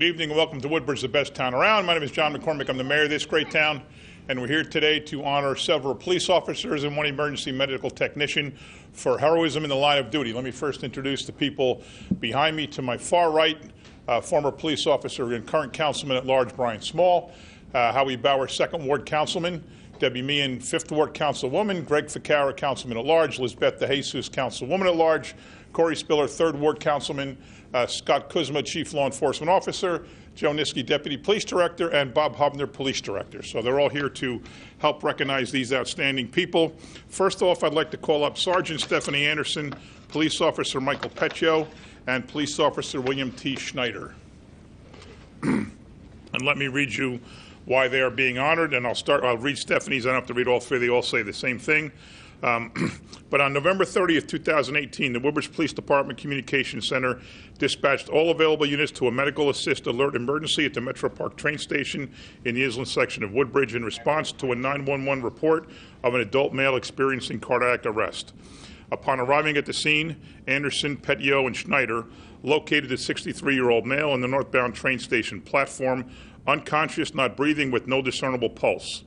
Good evening and welcome to Woodbridge, the best town around. My name is John McCormick. I'm the mayor of this great town, and we're here today to honor several police officers and one emergency medical technician for heroism in the line of duty. Let me first introduce the people behind me. To my far right, former police officer and current councilman at large Brian Small, Howie Bauer, 2nd Ward councilman, Debbie Meehan, 5th Ward councilwoman, Greg Ficara, councilman at large, Lizbeth DeJesus, councilwoman at large, Corey Spiller, 3rd Ward councilman, Scott Kuzma, chief law enforcement officer, Joe Niski, deputy police director, and Bob Hubner, police director. So they're all here to help recognize these outstanding people. First off, I'd like to call up Sergeant Stephanie Anderson, police officer Michael Petio, and police officer William T. Schneider. And let me read you why they are being honored, and I'll read Stephanie's. I don't have to read all three. They all say the same thing. But on November 30th, 2018, the Woodbridge Police Department Communications Center dispatched all available units to a medical assist alert emergency at the Metro Park train station in the Island section of Woodbridge in response to a 911 report of an adult male experiencing cardiac arrest. Upon arriving at the scene, Anderson, Petio, and Schneider located a 63-year-old male on the northbound train station platform, unconscious, not breathing, with no discernible pulse.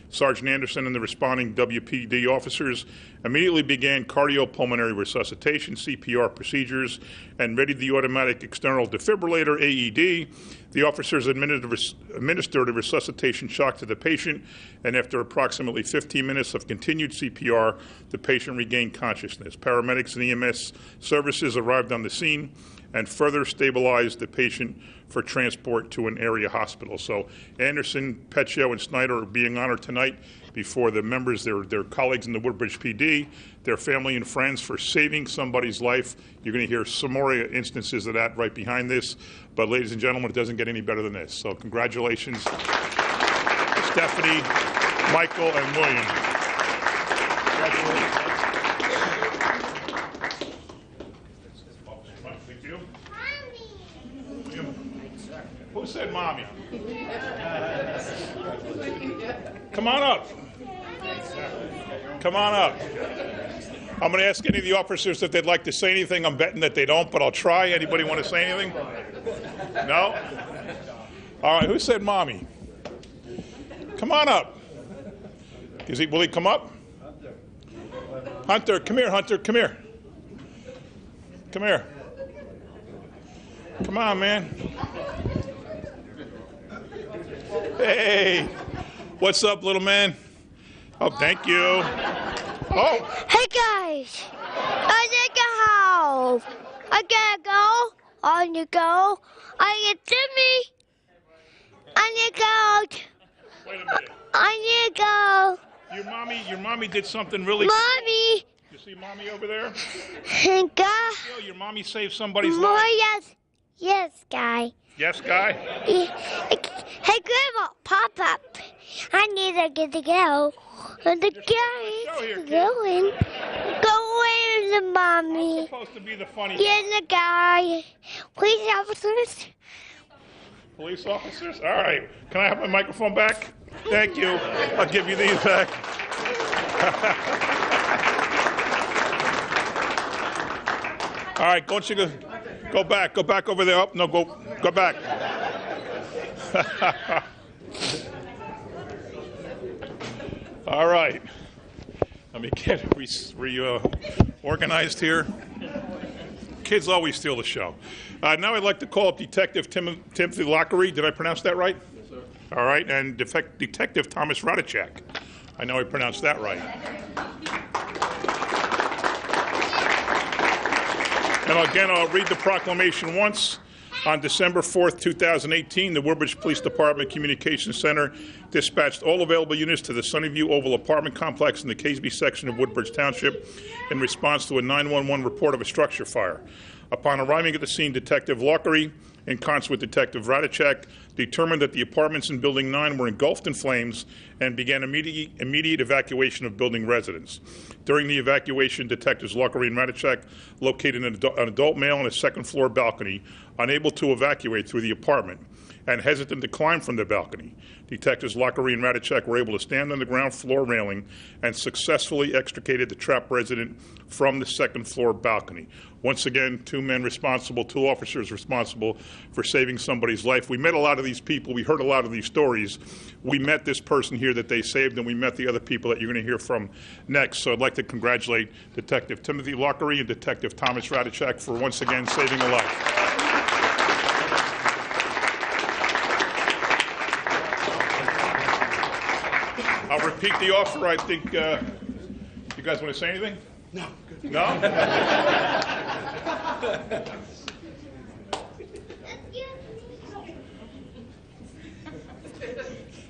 Sergeant Anderson and the responding WPD officers immediately began cardiopulmonary resuscitation, CPR procedures, and readied the automatic external defibrillator, AED. The officers administered a resuscitation shock to the patient, and after approximately 15 minutes of continued CPR, the patient regained consciousness. Paramedics and EMS services arrived on the scene and further stabilized the patient for transport to an area hospital. So Anderson, Petio, and Snyder are being honored tonight before the members, their colleagues in the Woodbridge PD, their family and friends, for saving somebody's life. You're going to hear some more instances of that right behind this. But ladies and gentlemen, it doesn't get any better than this. So congratulations, Stephanie, Michael, and William. Congratulations. Who said mommy? Come on up. Come on up. I'm going to ask any of the officers if they'd like to say anything. I'm betting that they don't, but I'll try. Anybody want to say anything? No? All right, who said mommy? Come on up. Will he come up? Hunter, come here, Hunter, come here. Come here. Come on, man. Hey, what's up, little man? Oh, thank you. Oh. Hey, guys. I need to go home. I gotta go. On you go. I get Jimmy. I need to go. Wait a minute. I need to go. Your mommy did something really. Mommy. You see mommy over there? God. Your mommy saved somebody's life. Yes. Yes, guy. Yes, guy? Hey, Grandma, pop up. I need to get to go. And the guy is going. Go away with the mommy. I'm supposed to be the funny. Yeah, the guy. Police officers. Police officers? All right. Can I have my microphone back? Thank you. I'll give you these back. All right, don't you go back. Go back over there. Oh, no, go back. All right. Let me get reorganized here. Kids always steal the show. Now I'd like to call up Detective Timothy Lockery. Did I pronounce that right? Yes, sir. All right. And Detective Thomas Radicek. I know I pronounced that right. And again, I'll read the proclamation once. On December 4th, 2018, the Woodbridge Police Department Communications Center dispatched all available units to the Sunnyview Oval apartment complex in the Casby section of Woodbridge Township in response to a 911 report of a structure fire. Upon arriving at the scene, Detective Lockery, in concert with Detective Radicek, determined that the apartments in Building 9 were engulfed in flames and began immediate evacuation of building residents. During the evacuation, Detectives Lockery and Radicek located an adult male on a second-floor balcony, unable to evacuate through the apartment. and hesitant to climb from the balcony. Detectives Lockery and Radicek were able to stand on the ground floor railing and successfully extricated the trapped resident from the second floor balcony. Once again, two officers responsible for saving somebody's life. We met a lot of these people. We heard a lot of these stories. We met this person here that they saved, and we met the other people that you're going to hear from next. So I'd like to congratulate Detective Timothy Lockery and Detective Thomas Radicek for once again saving a life. I'll repeat the offer. I think, you guys want to say anything? No. No?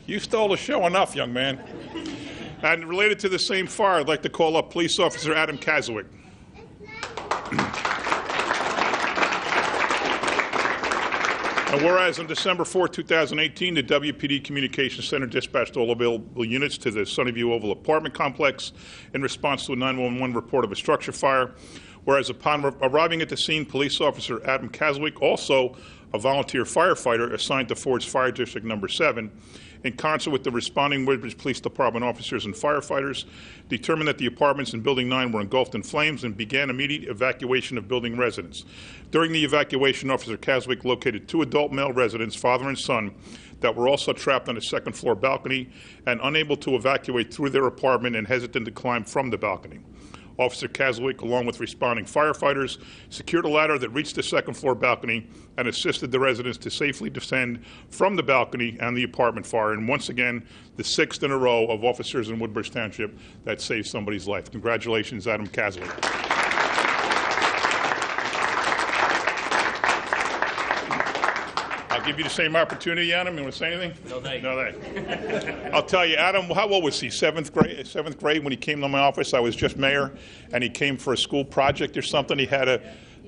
You stole the show enough, young man. And related to the same fire, I'd like to call up Police Officer Adam Kaswick. And whereas on December 4, 2018, the WPD Communications Center dispatched all available units to the Sunnyview Oval apartment complex in response to a 911 report of a structure fire. Whereas upon arriving at the scene, Police Officer Adam Kaswick, also a volunteer firefighter assigned to Ford's Fire District Number 7, in concert with the responding Woodbridge Police Department officers and firefighters, determined that the apartments in Building 9 were engulfed in flames and began immediate evacuation of building residents. During the evacuation, Officer Kaswick located two adult male residents, father and son, that were also trapped on a second-floor balcony and unable to evacuate through their apartment and hesitant to climb from the balcony. Officer Kaswick, along with responding firefighters, secured a ladder that reached the second-floor balcony and assisted the residents to safely descend from the balcony and the apartment fire. And once again, the sixth in a row of officers in Woodbridge Township that saved somebody's life. Congratulations, Adam Kaswick. I'll give you the same opportunity, Adam. You want to say anything? No, thank you. No, thank you. I'll tell you, Adam, how old was he? Seventh grade when he came to my office. I was just mayor, and he came for a school project or something. He had a...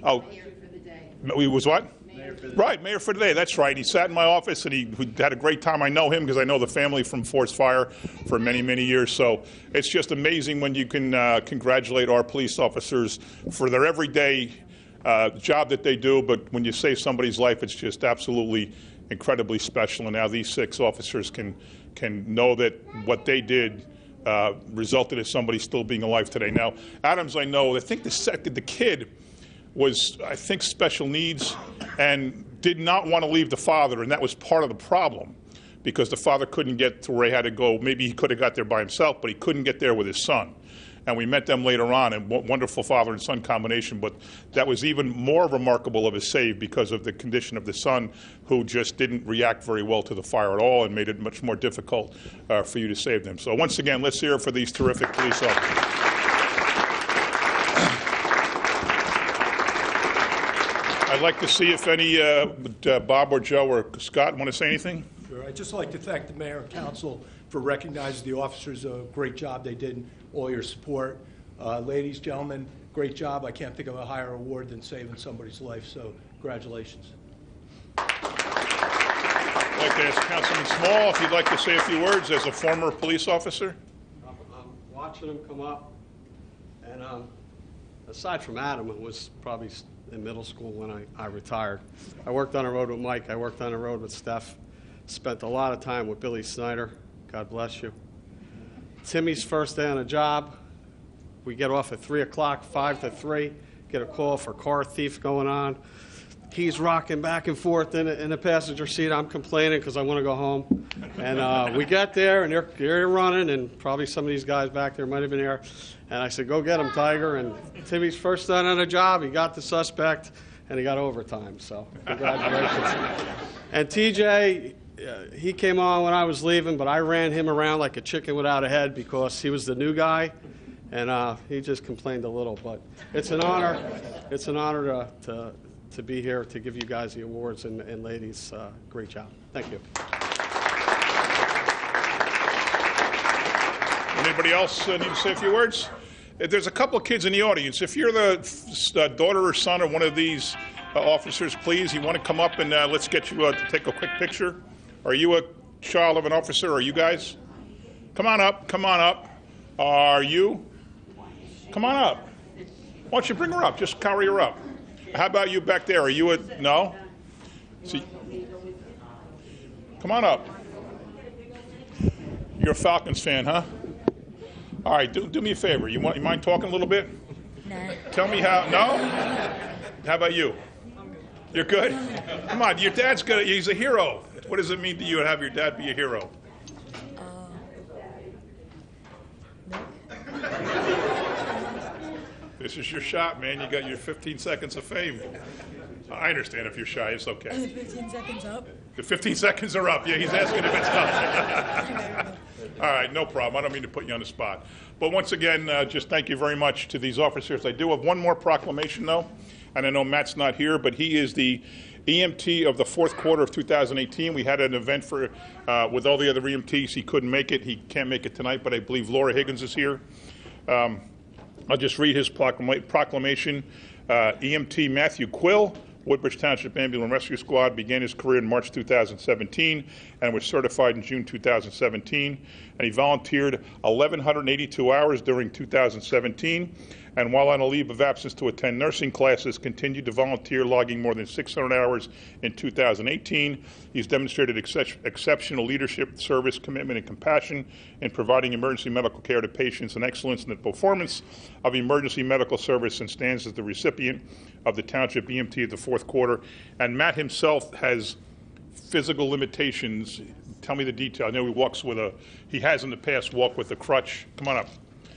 Oh, Mayor for the day. He was what? Mayor for the Right, Mayor for the day. That's right. He sat in my office, and he had a great time. I know him because I know the family from Forest Fire for many, many years. So it's just amazing when you can congratulate our police officers for their everyday job that they do. But when you save somebody's life, it's just absolutely incredibly special. And now these six officers can know that what they did resulted in somebody still being alive today. Now, Adams, I know, I think the kid was, I think, special needs and did not want to leave the father, and that was part of the problem because the father couldn't get to where he had to go. Maybe he could have got there by himself, but he couldn't get there with his son. And we met them later on, and wonderful father and son combination, but that was even more remarkable of a save because of the condition of the son, who just didn't react very well to the fire at all and made it much more difficult for you to save them. So once again, let's hear it for these terrific police officers. I'd like to see if any, Bob or Joe or Scott want to say anything? Sure. I'd just like to thank the mayor and council for recognizing the officers. A great job they did, all your support. Ladies, gentlemen, great job. I can't think of a higher award than saving somebody's life, so congratulations. I'd like to ask Councilman Small if you'd like to say a few words as a former police officer. I'm watching him come up, and aside from Adam, it was probably in middle school when I retired. I worked on the road with Mike. I worked on the road with Steph. Spent a lot of time with Billy Snyder. God bless you. Timmy's first day on the job. We get off at 3 o'clock, 5 to 3, get a call for car thief going on. He's rocking back and forth in the passenger seat. I'm complaining because I want to go home. And we got there, and they're running, and probably some of these guys back there might have been there. And I said, go get him, Tiger. And Timmy's first day on the job. He got the suspect, and he got overtime. So congratulations. And TJ, he came on when I was leaving, but I ran him around like a chicken without a head because he was the new guy, and he just complained a little. But it's an honor. It's an honor to be here to give you guys the awards, and ladies, great job. Thank you. Anybody else need to say a few words? There's a couple of kids in the audience. If you're the daughter or son of one of these officers, please, you want to come up and let's get you to take a quick picture. Are you a child of an officer? Are you guys? Come on up. Come on up. Are you? Come on up. Why don't you bring her up? Just carry her up. How about you back there? Are you a... No? See, Come on up. You're a Falcons fan, huh? All right, do me a favor. You mind talking a little bit? No. Tell me how. No? How about you? You're good? Come on, your dad's good. He's a hero. What does it mean to you to have your dad be a hero? This is your shot, man. You got your 15 seconds of fame. I understand if you're shy. It's okay. Are the 15 seconds up? The 15 seconds are up. Yeah, he's asking if it's up. All right, no problem. I don't mean to put you on the spot. But once again, just thank you very much to these officers. I do have one more proclamation, though. And I know Matt's not here, but he is the EMT of the fourth quarter of 2018. We had an event for with all the other EMTs. He couldn't make it. He can't make it tonight, but I believe Laura Higgins is here. I'll just read his proclamation. EMT Matthew Quill, Woodbridge Township Ambulance Rescue Squad, began his career in March 2017 and was certified in June 2017. And he volunteered 1,182 hours during 2017. And while on a leave of absence to attend nursing classes, continued to volunteer, logging more than 600 hours in 2018. He's demonstrated exceptional leadership, service, commitment, and compassion in providing emergency medical care to patients and excellence in the performance of emergency medical service, and stands as the recipient of the Township EMT of the fourth quarter. And Matt himself has physical limitations. Tell me the detail. I know he has in the past walked with a crutch. Come on up.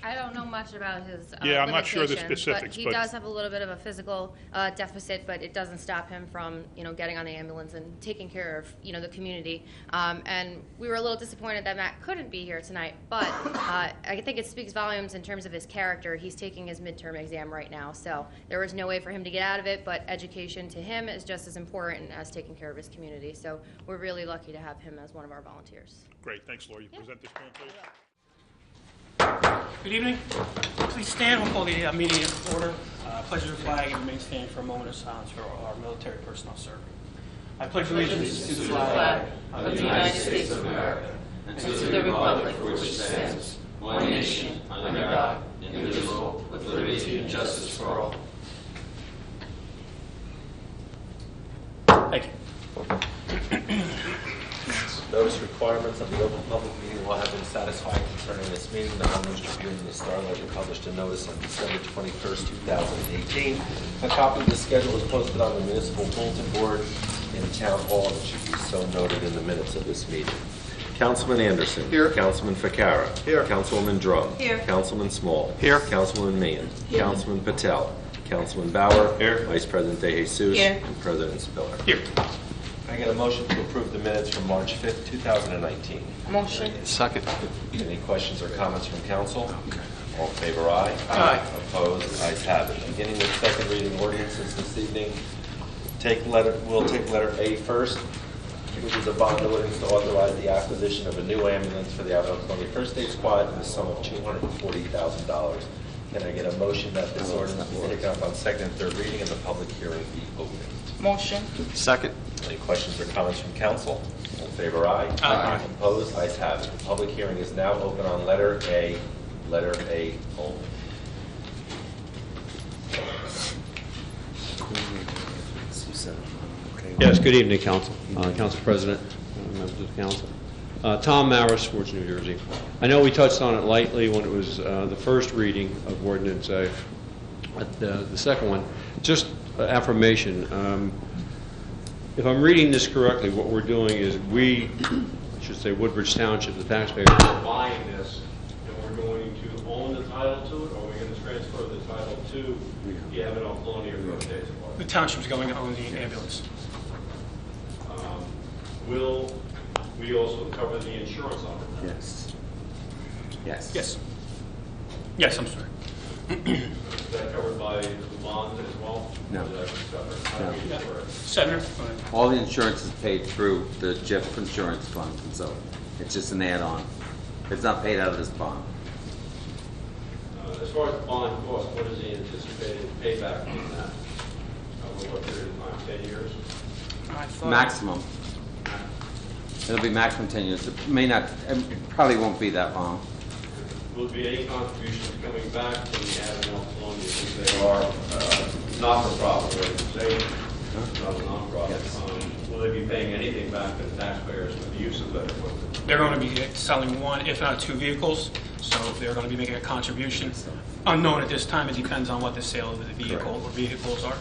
I don't know much about his Yeah, I'm not sure the limitations, specifics, but he does have a little bit of a physical deficit, but it doesn't stop him from, getting on the ambulance and taking care of, the community. And we were a little disappointed that Matt couldn't be here tonight, but I think it speaks volumes in terms of his character. He's taking his midterm exam right now, so there was no way for him to get out of it, but education to him is just as important as taking care of his community. So we're really lucky to have him as one of our volunteers. Great. Thanks, Laura. You present this plan, please. Good evening. Please stand. We'll call the meeting in order. Pledge the flag and remain standing for a moment of silence for our military personnel serving. I pledge allegiance to the flag of the United States of America and to the republic for which it stands, one nation, under God, indivisible, with liberty and justice for all. Thank you. Notice requirements of the open public meeting law have been satisfied concerning this meeting. The Honolulu Tribune and the Star Ledger published a notice on December 21st, 2018. A copy of the schedule is posted on the municipal bulletin board in Town Hall, and it should be so noted in the minutes of this meeting. Councilman Anderson. Here. Councilman Ficarra. Here. Councilwoman Drum. Here. Councilman Small. Here. Councilwoman Meehan. Councilman Patel. Councilman Bauer. Here. Vice President De Jesus. Here. And President Spiller. Here. Can I get a motion to approve the minutes from March 5th, 2019? Motion. Second. Any questions or comments from council? All in favor, aye. Aye. Opposed, ayes have it. Beginning with second reading ordinances this evening, we'll take letter A first, which is a bond ordinance to authorize the acquisition of a new ambulance for the Avalon County First Aid Squad in the sum of $240,000. Can I get a motion that this ordinance be taken up on second and third reading and the public hearing be opened? Motion. Second. Any questions or comments from council? All in favor, aye. Aye. Opposed, ayes have it. The public hearing is now open on letter A only. Yes, good evening, Council. Council President, members of the Council. Tom Maris, Swartz, New Jersey. I know we touched on it lightly when it was the first reading of Ordinance A. The second one, just affirmation. If I'm reading this correctly, what we're doing is I should say Woodbridge Township, the taxpayers, are buying this, and we're going to own the title to it, or we're going to transfer the title to the Avenel Colonial First Aid Squad? The township's going to own the ambulance. Will we also cover the insurance on it? Yes. Yes. Yes. Yes, I'm sorry. Is that covered by the bond as well? No. Or is that separate? How do we insure it? Senator, go ahead. All the insurance is paid through the JIP insurance fund, and so it's just an add-on. It's not paid out of this bond. As far as the bond cost, what is the anticipated payback on that? Over what period of time, 10 years? I thought- Maximum. It'll be maximum 10 years. It may not, it probably won't be that long. Will there be any contributions coming back to the Avenel Colonial since they are not-for-profit organization? Not a nonprofit. Yes. Will they be paying anything back to the taxpayers for the use of that equipment? They're going to be selling one, if not two vehicles, so they're going to be making a contribution. Unknown at this time, it depends on what the sale of the vehicle or vehicles are.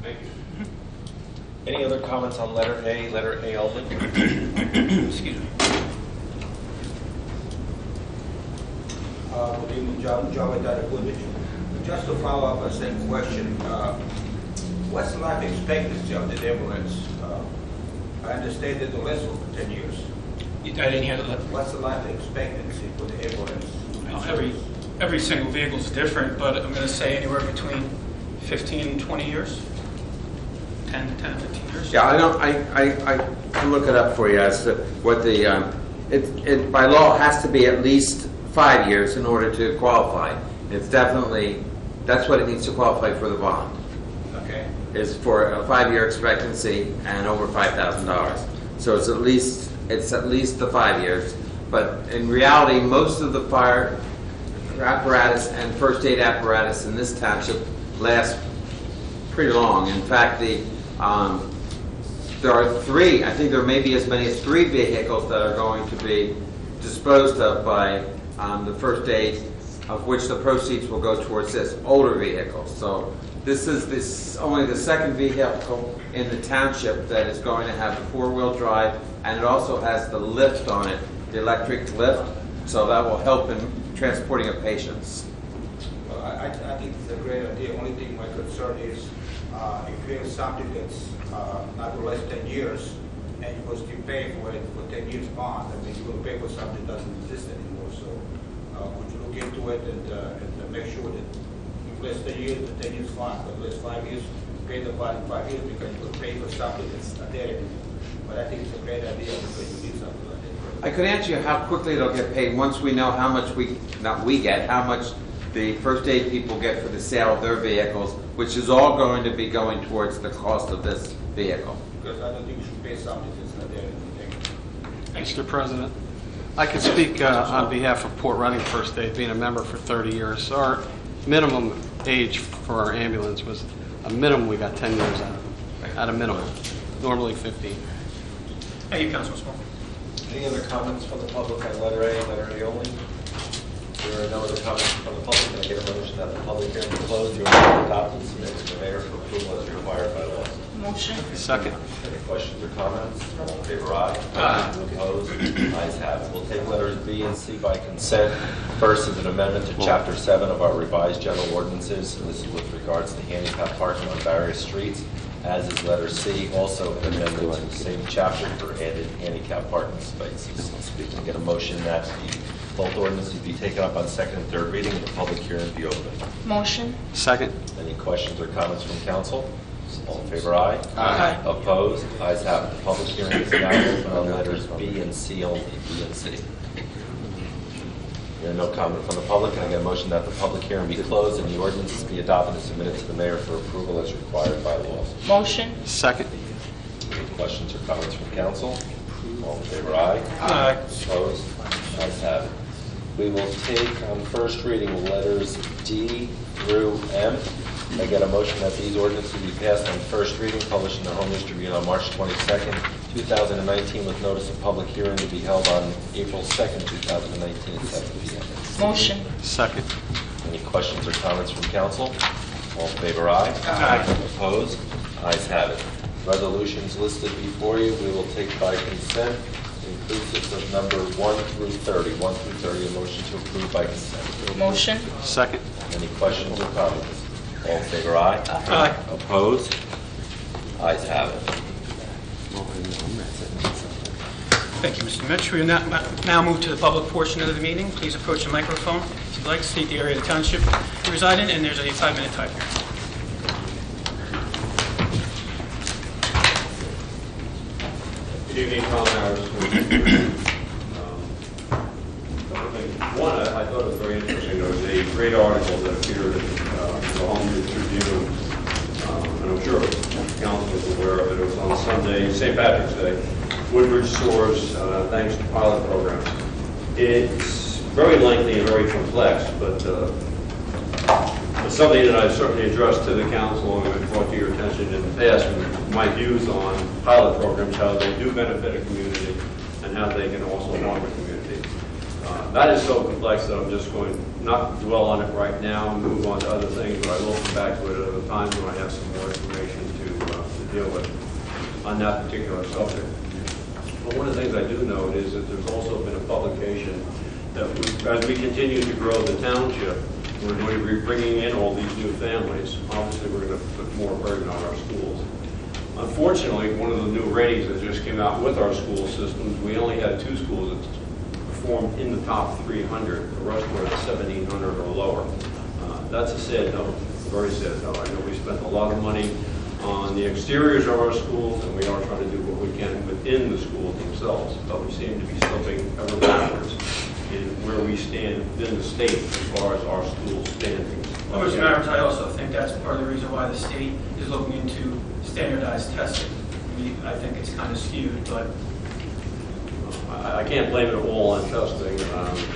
Thank you. Any other comments on letter A only? Excuse me. Good evening, John at Woodbridge. Just to follow up on the same question, what's the life expectancy of the ambulance? I understand that the list for 10 years. I didn't hear that. What's the life expectancy for the ambulance? Every single vehicle is different, but I'm going to say anywhere between 15 and 20 years. 10 to 15 years. Yeah, I can look it up for you as to what the, it by law has to be at least 5 years in order to qualify. It's definitely, that's what it needs to qualify for the bond. Okay. Is for a 5-year expectancy and over $5,000. So it's at least the 5 years. But in reality, most of the fire apparatus and first aid apparatus in this township last pretty long. In fact, there are three, I think there may be as many as 3 vehicles that are going to be disposed of by the first aid, of which the proceeds will go towards this older vehicle. So this is only the second vehicle in the township that is going to have the 4-wheel drive, and it also has the lift on it, the electric lift, so that will help in transporting of patients. I think it's a great idea. Only thing my concern is if you have something that's not less than 10 years and you're supposed to pay for it for 10 years bond, I mean, you're going to pay for something that doesn't exist anymore. So would you look into it and make sure that if less than 10 years, the 10 years fine, but less 5 years, pay the bond in 5 years because you're going to pay for something that's not there anymore. But I think it's a great idea because you need something like that. I could answer you how quickly it'll get paid once we know how much how much the first aid people get for the sale of their vehicles, which is all going to be going towards the cost of this vehicle. Because I don't think you should pay something that's not there anymore. Mr. President, I can speak on behalf of Port Reading First Aid, being a member for 30 years. Our minimum age for our ambulance was a minimum, we got 10 years at a minimum, normally 15. Thank you, Councilman Small. Any other comments from the public on letter A only? There are no other comments from the public. Can I get a motion that the public hearing be closed, the ordinance adopted, and submitted to the mayor for approval as required by law? Motion. Second. Any questions or comments? All in favor, aye. Aye. Opposed? Ayes have it. We'll take letters B and C by consent. First is an amendment to Chapter 7 of our revised general ordinances, and this is with regards to handicap parking on various streets, as is letter C, also an amendment to the same chapter for added handicap parking spaces. Can I get a motion that both ordinances be taken up on second and third reading and the public hearing be open? Motion. Second. Any questions or comments from council? All in favor, aye. Aye. Opposed? Ayes have it. The public hearing is now open on letters B and C only, B and C. There are no comment from the public. Can I get a motion that the public hearing be closed and the ordinances be adopted and submitted to the mayor for approval as required by law? Motion. Second. Any questions or comments from council? All in favor, aye. Aye. Opposed? Ayes have it. We will take on first reading letters D through M. I get a motion that these ordinances be passed on first reading, published in the Home Distribute on March 22nd, 2019, with notice of public hearing to be held on April 2nd, 2019 at 7 p.m. Motion. Second. Any questions or comments from council? All in favor, aye. Aye. Opposed? Ayes have it. Resolutions listed before you, we will take by consent, inclusive of number 1 through 30. 1 through 30, a motion to approve by consent. Motion. Second. Any questions or comments? All in favor, aye. Aye. Opposed? Ayes have it. Thank you, Mr. Mitch. We will now move to the public portion of the meeting. Please approach the microphone. If you'd like, state the area of the township you reside in, and there's a 5-minute time here. Good evening, Tom Harris. One, I thought it was very interesting. There was a great article that appeared in the Home Tribune, and I'm sure council is aware of it. It was on Sunday, St. Patrick's Day. Woodbridge soars thanks to pilot programs. It's very lengthy and very complex, but It's something that I've certainly addressed to the council and brought to your attention in the past, and my views on pilot programs, how they do benefit a community and how they can also harm a community. That is so complex that I'm just going to not dwell on it right now and move on to other things, but I will come back to it at a time when I have some more information to deal with on that particular subject. But one of the things I do note is that there's also been a publication that as we continue to grow the township, we're going to be bringing in all these new families. Obviously, we're going to put more burden on our schools. Unfortunately, one of the new ratings that just came out with our school systems, we only had 2 schools that performed in the top 300. The rest were at 1,700 or lower. That's a sad note, a very sad note. I know we spent a lot of money on the exteriors of our schools, and we are trying to do what we can within the schools themselves, but we seem to be slipping ever backwards in where we stand within the state as far as our school standings. Well, Mr. Mayor, I also think that's part of the reason why the state is looking into standardized testing. I think it's kind of skewed, but I can't blame it all on testing.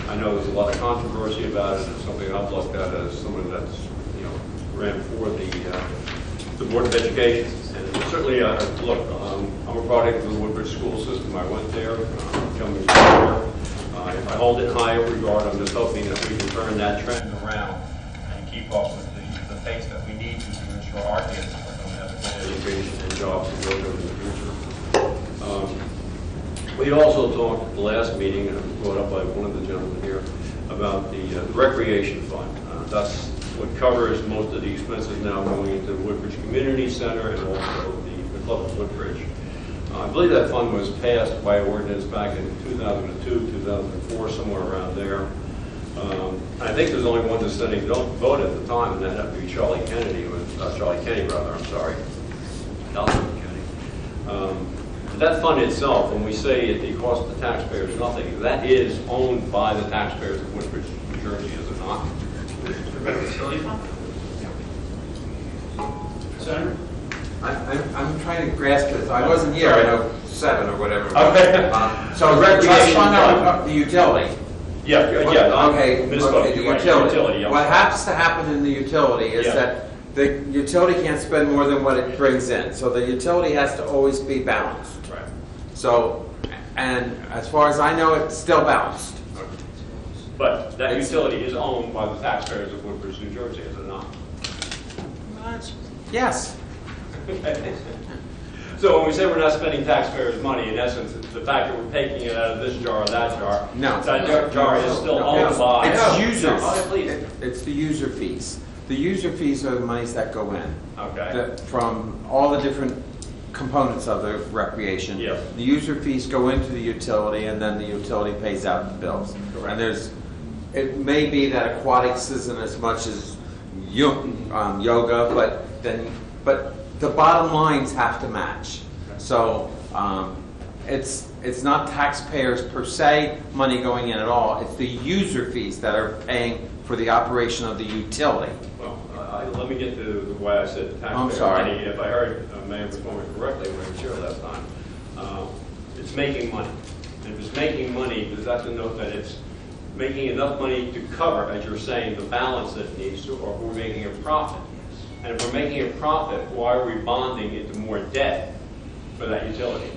I know there's a lot of controversy about it. It's something I've looked at as someone that's, ran for the Board of Education. And certainly, look, I'm a product of the Woodbridge school system. I went there, becoming a there. If I hold it in high regard, I'm just hoping that we can turn that trend around and keep up with the pace that we need to ensure our kids are going to have a good education and jobs to go to in the future. We also talked at the last meeting, and it was brought up by one of the gentlemen here, about the recreation fund. That's what covers most of the expenses now going into the Woodbridge Community Center and also the Club of Woodbridge. I believe that fund was passed by ordinance back in 2002, 2004, somewhere around there. I think there's only one dissenting vote at the time, and that had to be Charlie Kenny, I'm sorry. Councilman Kenny. That fund itself, when we say it costs the taxpayers nothing, that is owned by the taxpayers of Woodbridge, New Jersey, is it not? facility fund? Senator? I'm trying to grasp this. I wasn't here. I know 7 or whatever. Okay. So the trust fund, the utility. Yeah. Okay. The utility. Yeah. What has to happen in the utility is that the utility can't spend more than what it brings in. So the utility has to always be balanced. Right. So, and as far as I know, it's still balanced. But that utility is owned by the taxpayers of Woodbridge, New Jersey, is it not? Yes. So when we say we're not spending taxpayers' money, in essence, it's the fact that we're taking it out of this jar or that jar. No. That jar is still owned by. It's users. Please. It's the user fees. The user fees are the monies that go in. Okay. From all the different components of the recreation. Yes. The user fees go into the utility, and then the utility pays out the bills. Correct. And it may be that aquatics isn't as much as yoga, but the bottom lines have to match. So it's not taxpayers per se money going in at all. It's the user fees that are paying for the operation of the utility. Well, let me get to the way I said taxpayer I'm sorry. money. If I heard Mayor before me correctly when I was here last time, it's making money. And if it's making money, does that denote that it's making enough money to cover, as you're saying, the balance that it needs to, or if we're making a profit? And if we're making a profit, why are we bonding into more debt for that utility?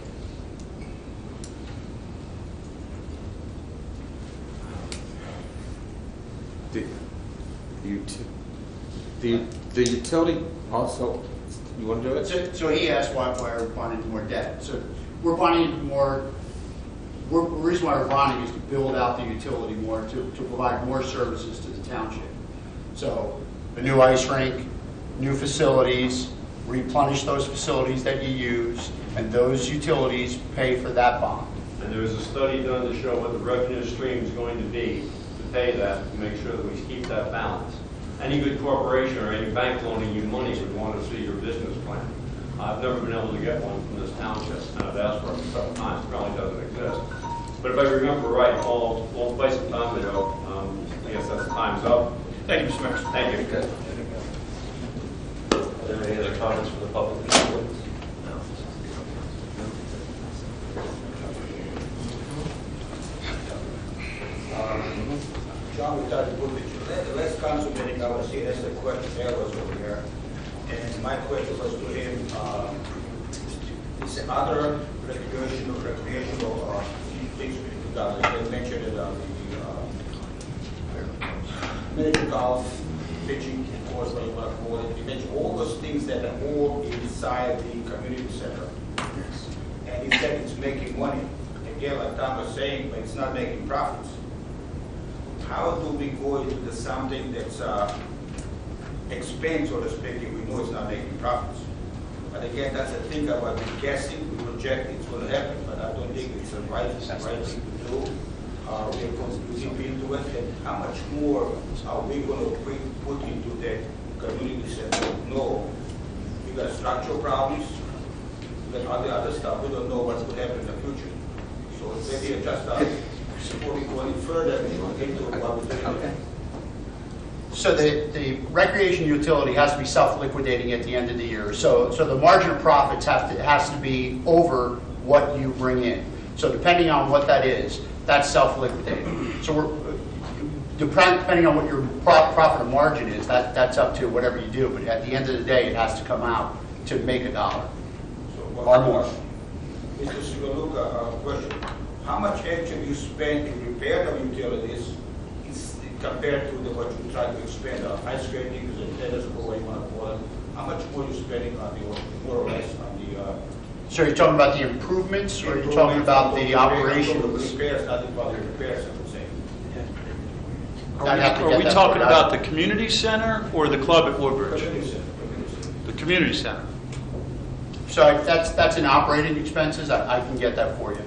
The utility also, you want to do it? So he asked why we're bonding into more debt. So we're bonding into more. The reason why we're bonding is to build out the utility more, to provide more services to the township. So a new ice rink, new facilities, replenish those facilities that you use, and those utilities pay for that bond. And there was a study done to show what the revenue stream is going to be to pay that, to make sure that we keep that balance. Any good corporation or any bank loaning you money would want to see your business plan. I've never been able to get one from this township, and I've asked for it several times. It probably doesn't exist. But if I remember right, all quite some time ago, I guess that's time's up. Thank you, Mr. Mayor. Thank you. Good. Are there any other comments from the public? John, we started Woodbridge. Let's council meeting, I was here, that's the question there was over here. And my question was to him, is there other recreational things we could done? They mentioned it on the miniature golf, pitching, of course, what you want to call it. He mentioned all those things that are all inside the community center. And he said it's making money. Again, like Tom was saying, but it's not making profits. How do we go into something that's expense, so to speak, if we know it's not making profits? But again, that's the thing about guessing, we project it's going to happen, but I don't think it's the right thing to do. We're going to deep into it, and how much more are we going to put into the community center? No, we got structural problems, we got all the other stuff. We don't know what's going to happen in the future. So maybe just before we go any further, we will get to what we're doing. Okay. So the recreation utility has to be self-liquidating at the end of the year. So the margin of profits has to be over what you bring in. So depending on what that is, that's self-liquidating. So depending on what your profit or margin is, that's up to whatever you do. But at the end of the day, it has to come out to make $1 or more. Mr. Sigaluka, question. How much actually you spend to repair the utilities compared to what you try to expend on ice skating, the tennis court, what you want to call it? How much more are you spending on the, more or less, on the... So you're talking about the improvements, or you're talking about the operations? Repairs, not about the repairs, I would say. Are we talking about the community center or the club at Woodbridge? The community center. So that's in operating expenses. I can get that for you.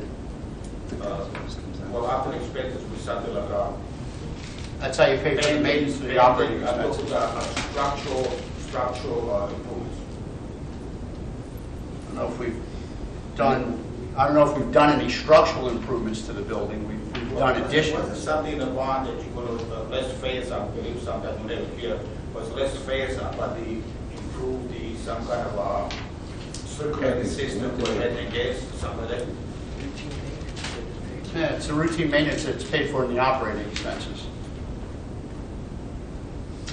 Well, operating expenses would be something like that's how you pay for the maintenance of the operating expenses. Structural improvements. I don't know if we've done any structural improvements to the building. We've done additional. Was there something in the bond that you're going to less phase up? I believe something I don't have it here was less phase up, but the improve some kind of circulating system for methane gas, something like that. Yeah, it's a routine maintenance that's paid for in the operating expenses.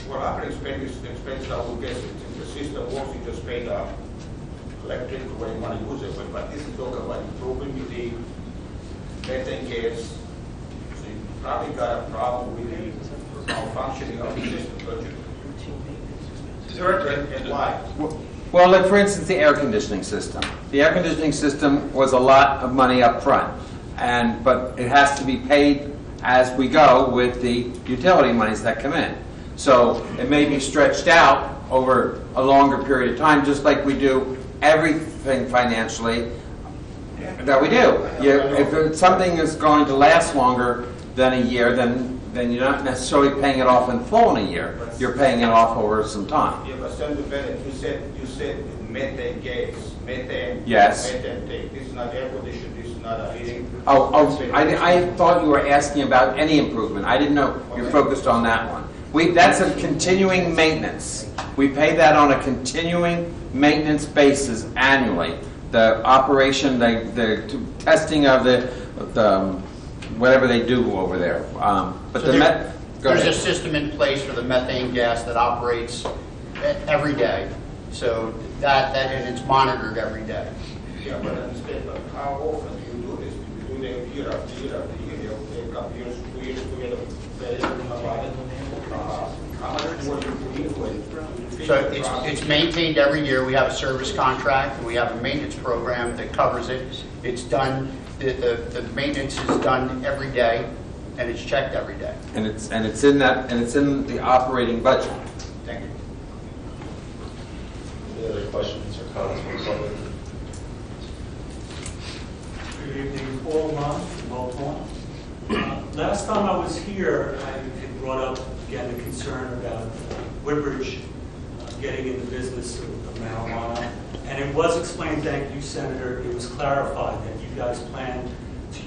Well, operating expenses, I would guess, if the system works, you just pay the electric the way you want to use it. But this is talking about improving the methane gas. So you probably got a problem with the malfunctioning of the system, don't you? And why? Well, like for instance, the air conditioning system. The air conditioning system was a lot of money up front, but it has to be paid as we go with the utility monies that come in. So it may be stretched out over a longer period of time, just like we do everything financially that we do. If something is going to last longer than a year, then you're not necessarily paying it off in full in a year. You're paying it off over some time. Yeah, but Senator Bennett, you said methane gas, methane. Yes. Methane tank. This is not air conditioning. This is not a heating. I thought you were asking about any improvement. I didn't know you're focused on that one. That's a continuing maintenance. We pay that on a continuing maintenance basis annually. The operation, the testing of the whatever they do over there. But so there's a system in place for the methane gas that operates every day. So and it's monitored every day. Yeah, but understand, but how often do you do this? Do you do it year after year after year? You take a couple years, 2 years to get a about it. How much more do you put into it? So it's maintained every year. We have a service contract, and we have a maintenance program that covers it. It's done. The maintenance is done every day, and it's checked every day. And it's in the operating budget. Thank you. Any other questions or comments from the public? Good evening, Paul Munn from Baltimore. Last time I was here, I had brought up again the concern about Woodbridge getting in the business of marijuana, and it was explained, thank you, Senator, it was clarified that you guys plan to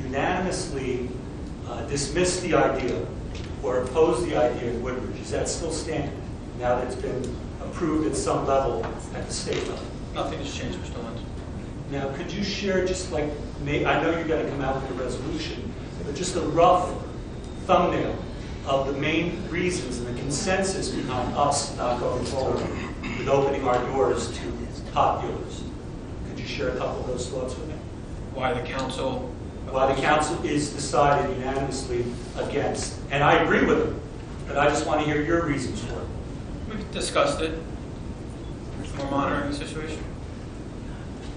unanimously dismiss the idea or oppose the idea in Woodbridge. Is that still standing now that it's been approved at some level at the state level? Nothing has changed, Mr. Lynch. Now, could you share just like, I know you're going to come out with a resolution, but just a rough thumbnail of the main reasons and the consensus behind us not going forward with opening our doors to pot dealers. Could you share a couple of those thoughts with me? Why the council is decided unanimously against. And I agree with them, but I just want to hear your reasons for it. We've discussed it. We're monitoring the situation.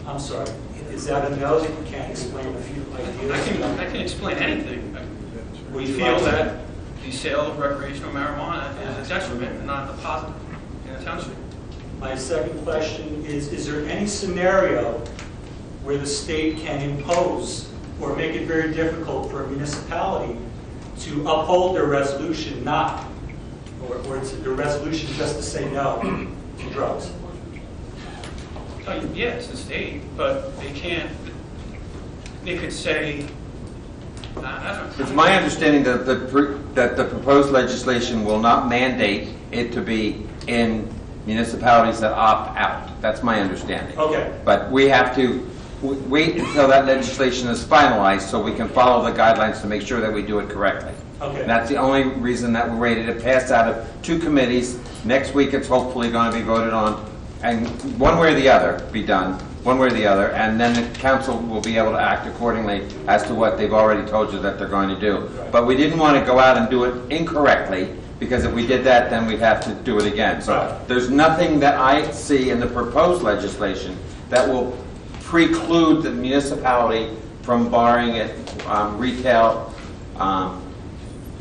I'm sorry. Is that a no that you can't explain a few ideas? I can explain anything. We Would you feel like to? that the sale of recreational marijuana is a detriment and not a positive in the township. My second question is there any scenario where the state can impose or make it very difficult for a municipality to uphold their resolution not, or it's their resolution just to say no to drugs? Yeah, it's the state, but they can't. They could say. It's my understanding that the proposed legislation will not mandate it to be in municipalities that opt out. That's my understanding. Okay. But we have to wait until that legislation is finalized so we can follow the guidelines to make sure that we do it correctly. Okay. And that's the only reason that we're ready to pass out of 2 committees. Next week it's hopefully going to be voted on, and one way or the other be done, one way or the other, and then the council will be able to act accordingly as to what they've already told you that they're going to do. Right. But we didn't want to go out and do it incorrectly, because if we did that, then we'd have to do it again. So Right. there's nothing that I see in the proposed legislation that will preclude the municipality from barring it, retail,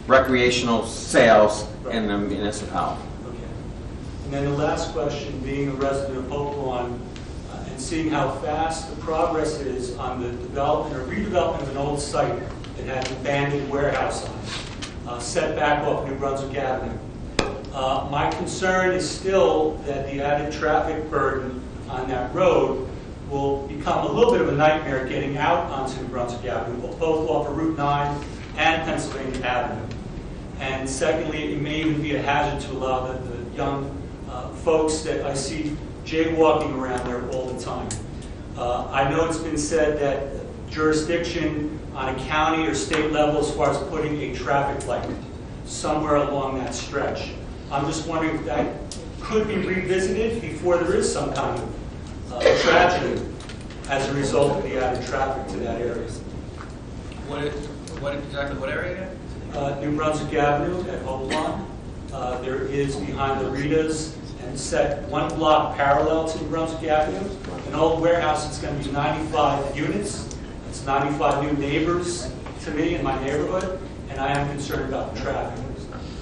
recreational sales in the municipality. Okay. And then the last question, being a resident of Hope Lawn, and seeing how fast the progress is on the development or redevelopment of an old site that had an abandoned warehouse on it, set back off New Brunswick Avenue. My concern is still that the added traffic burden on that road will become a little bit of a nightmare getting out onto New Brunswick Avenue, both off of Route 9 and Pennsylvania Avenue. And secondly, it may even be a hazard to allow the young folks that I see jaywalking around there all the time. I know it's been said that jurisdiction on a county or state level as far as putting a traffic light somewhere along that stretch. I'm just wondering if that could be revisited before there is some kind of tragedy as a result of the added traffic to that area. What exactly? What area again? New Brunswick Avenue at Hope Lawn. There is behind the Ritas and set 1 block parallel to New Brunswick Avenue. An old warehouse that's going to be 95 units. It's 95 new neighbors to me in my neighborhood, and I am concerned about the traffic.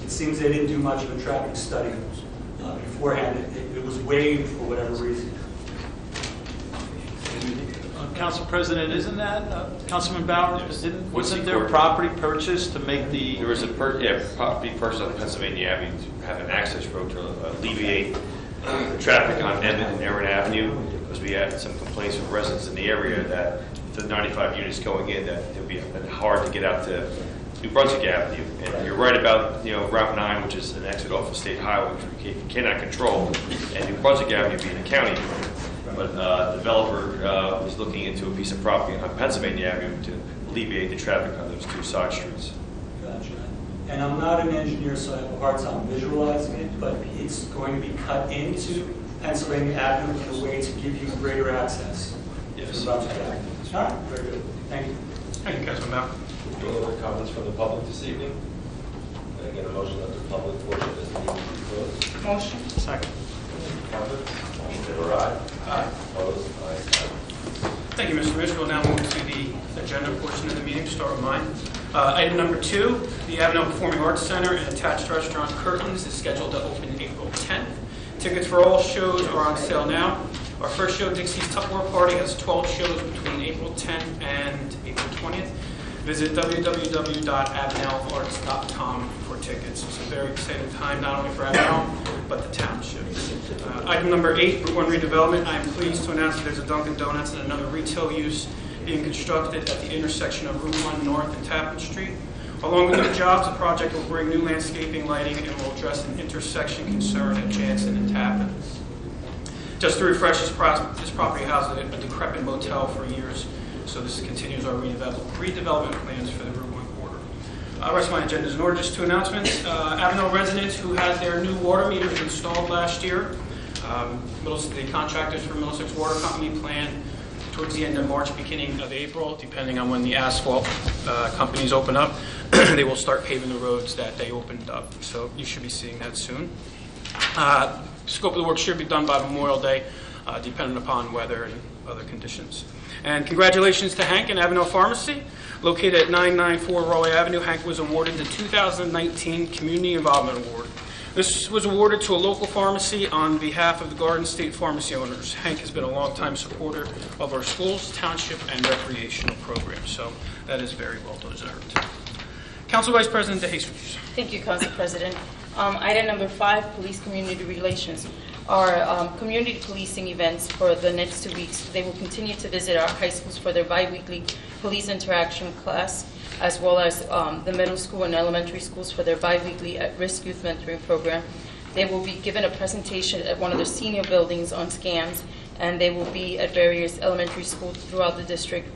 It seems they didn't do much of a traffic study beforehand. It was waived for whatever reason. Council President, isn't that, Councilman Bauer, wasn't there property purchased to make the... There was a property purchased on Pennsylvania Avenue to have an access road to alleviate the traffic on Emmett and Erin Avenue, because we had some complaints from residents in the area that the 95 units going in, that it would be hard to get out to New Brunswick Avenue. And you're right about, Route 9, which is an exit off of State Highway, which we cannot control, and New Brunswick Avenue being a county road. But the developer was looking into a piece of property on Pennsylvania Avenue to alleviate the traffic on those 2 side streets. Gotcha. And I'm not an engineer, so I have a hard time visualizing it, but it's going to be cut into Pennsylvania Avenue in a way to give you greater access. Yes. To Brunswick Avenue. All right, very good. Thank you. Thank you, Councilman Bauer. Any other comments from the public this evening? Can I get a motion that the public portion of this meeting be closed? Motion. Second. Comments? All in favor, aye? Aye. Opposed? Ayes have it. Thank you, Mr. Mitchell. We'll now move to the agenda portion of the meeting. Start with mine. Item number 2, the Avenel Performing Arts Center and attached restaurant Curtains is scheduled to open April 10th. Tickets for all shows are on sale now. Our first show, Dixie's Tupperware Party, has 12 shows between April 10th and April 20th. Visit www.avenelarts.com for tickets. It's a very exciting time, not only for Avenel, but the township. Item number 8, Route 1 redevelopment. I am pleased to announce that there's a Dunkin' Donuts and another retail use being constructed at the intersection of Route 1 North and Tappan Street. Along with new jobs, the project will bring new landscaping, lighting, and will address an intersection concern at Jansen and Tappan. Just to refresh, this property housed a decrepit motel for years, so this continues our redevelopment plans for the Route 1 corridor. Rest of my agenda is in order. Just two announcements. Avenel residents who had their new water meters installed last year, the contractors for Middlesex Water Company plan towards the end of March, beginning of April, depending on when the asphalt companies open up. They will start paving the roads that they opened up. So you should be seeing that soon. Scope of the work should be done by Memorial Day, depending upon weather and other conditions. And congratulations to Hank and Avenel Pharmacy. Located at 994 Raleigh Avenue, Hank was awarded the 2019 Community Involvement Award. This was awarded to a local pharmacy on behalf of the Garden State pharmacy owners. Hank has been a longtime supporter of our schools, township, and recreational programs, so that is very well deserved. Council Vice President DeJesus. Thank you, Council President. Item number 5, Police Community Relations. Our community policing events for the next 2 weeks, they will continue to visit our high schools for their bi-weekly police interaction class, as well as the middle school and elementary schools for their bi-weekly at-risk youth mentoring program. They will be given a presentation at one of the senior buildings on scams, and they will be at various elementary schools throughout the district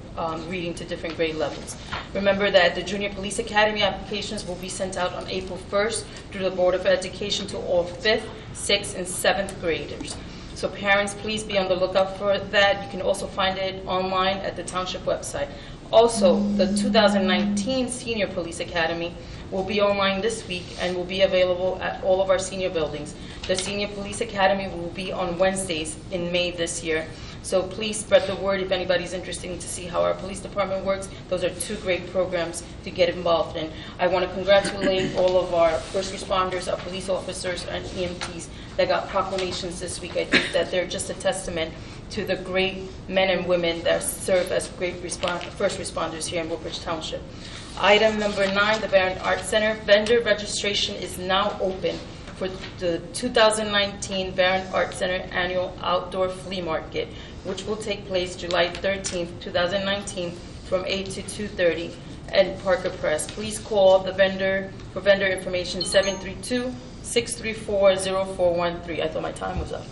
reading to different grade levels. Remember that the Junior Police Academy applications will be sent out on April 1st through the Board of Education to all 5th, 6th, and 7th graders. So parents, please be on the lookout for that. You can also find it online at the Township website. Also, the 2019 Senior Police Academy will be online this week and will be available at all of our senior buildings. The Senior Police Academy will be on Wednesdays in May this year. So please spread the word if anybody's interested to see how our police department works. Those are 2 great programs to get involved in. I want to congratulate all of our first responders, our police officers, and EMTs that got proclamations this week. I think that they're just a testament to the great men and women that serve as great first responders here in Woodbridge Township. Item number 9, the Barron Art Center. Vendor registration is now open for the 2019 Barron Art Center Annual Outdoor Flea Market, which will take place July 13th, 2019 from 8 to 2:30 at Parker Press. Please call the vendor for vendor information 732-634-0413. I thought my time was up.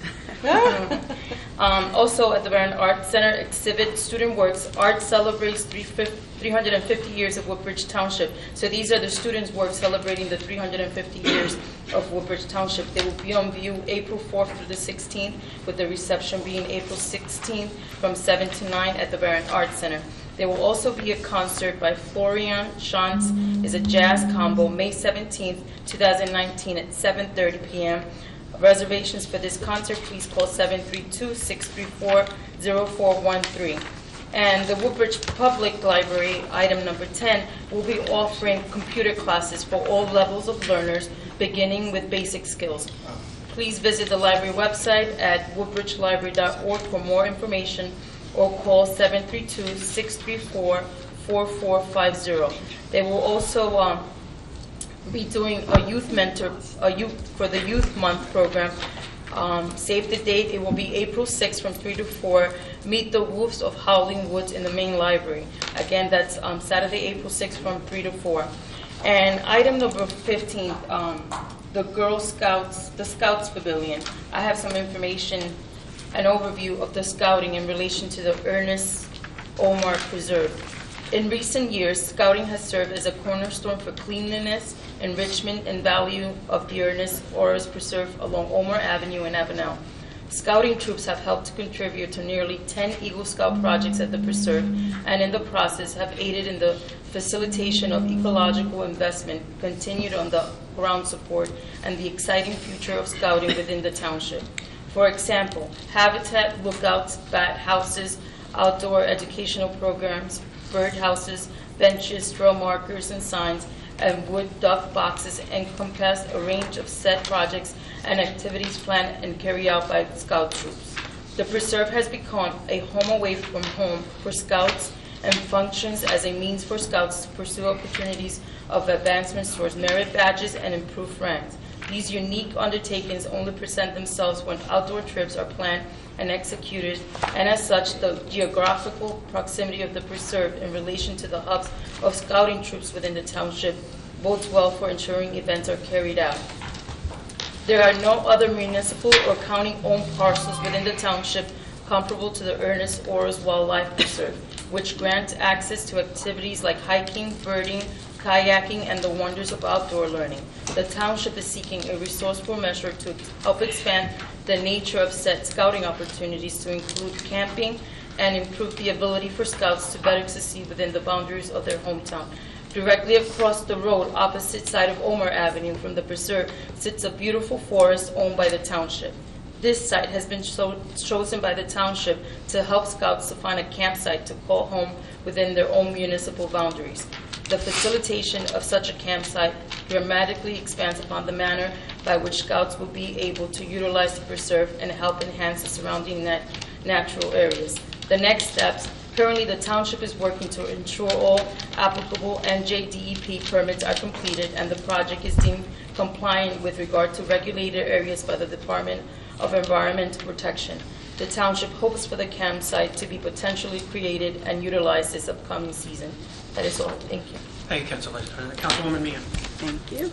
Also at the Barron Art Center, exhibit Student Works. Art celebrates 350 years of Woodbridge Township. So these are the students' work celebrating the 350 years of Woodbridge Township. They will be on view April 4th through the 16th, with the reception being April 16th from 7 to 9 at the Barron Art Center. There will also be a concert by Florian Schantz, is a jazz combo, May 17th, 2019 at 7:30 p.m. Reservations for this concert, please call 732-634-0413. And the Woodbridge Public Library, item number 10, will be offering computer classes for all levels of learners, beginning with basic skills. Please visit the library website at woodbridgelibrary.org for more information, or call 732-634-4450. They will also be doing a youth for the Youth Month program. Save the date. It will be April 6th from 3 to 4. Meet the Wolves of Howling Woods in the main library. Again, that's Saturday, April 6th from 3 to 4. And item number 15, the Girl Scouts, the Scouts Pavilion. I have some information, an overview of the scouting in relation to the Ernest Omar Preserve. In recent years, scouting has served as a cornerstone for cleanliness, enrichment, and value of the Ernest Omar Preserve along Omar Avenue in Avenel. Scouting troops have helped to contribute to nearly 10 Eagle Scout projects at the preserve, and in the process have aided in the facilitation of ecological investment, continued on the ground support, and the exciting future of scouting within the township. For example, habitat, lookouts, bat houses, outdoor educational programs, bird houses, benches, trail markers and signs, and wood duck boxes encompass a range of set projects and activities planned and carried out by scout troops. The preserve has become a home away from home for scouts and functions as a means for scouts to pursue opportunities of advancements towards merit badges and improved ranks. These unique undertakings only present themselves when outdoor trips are planned and executed, and as such, the geographical proximity of the preserve in relation to the hubs of scouting troops within the township bodes well for ensuring events are carried out. There are no other municipal or county-owned parcels within the township comparable to the Ernest Orr's Wildlife Preserve, which grants access to activities like hiking, birding, kayaking, and the wonders of outdoor learning. The township is seeking a resourceful measure to help expand the nature of said scouting opportunities to include camping and improve the ability for scouts to better succeed within the boundaries of their hometown. Directly across the road, opposite side of Omer Avenue from the preserve, sits a beautiful forest owned by the township. This site has been chosen by the township to help scouts to find a campsite to call home within their own municipal boundaries. The facilitation of such a campsite dramatically expands upon the manner by which scouts will be able to utilize the preserve and help enhance the surrounding natural areas. The next steps: currently the township is working to ensure all applicable NJDEP permits are completed and the project is deemed compliant with regard to regulated areas by the Department of Environmental Protection. The township hopes for the campsite to be potentially created and utilized this upcoming season. That is all. Thank you. Thank you, Council Vice President. Councilwoman Meehan. Thank you.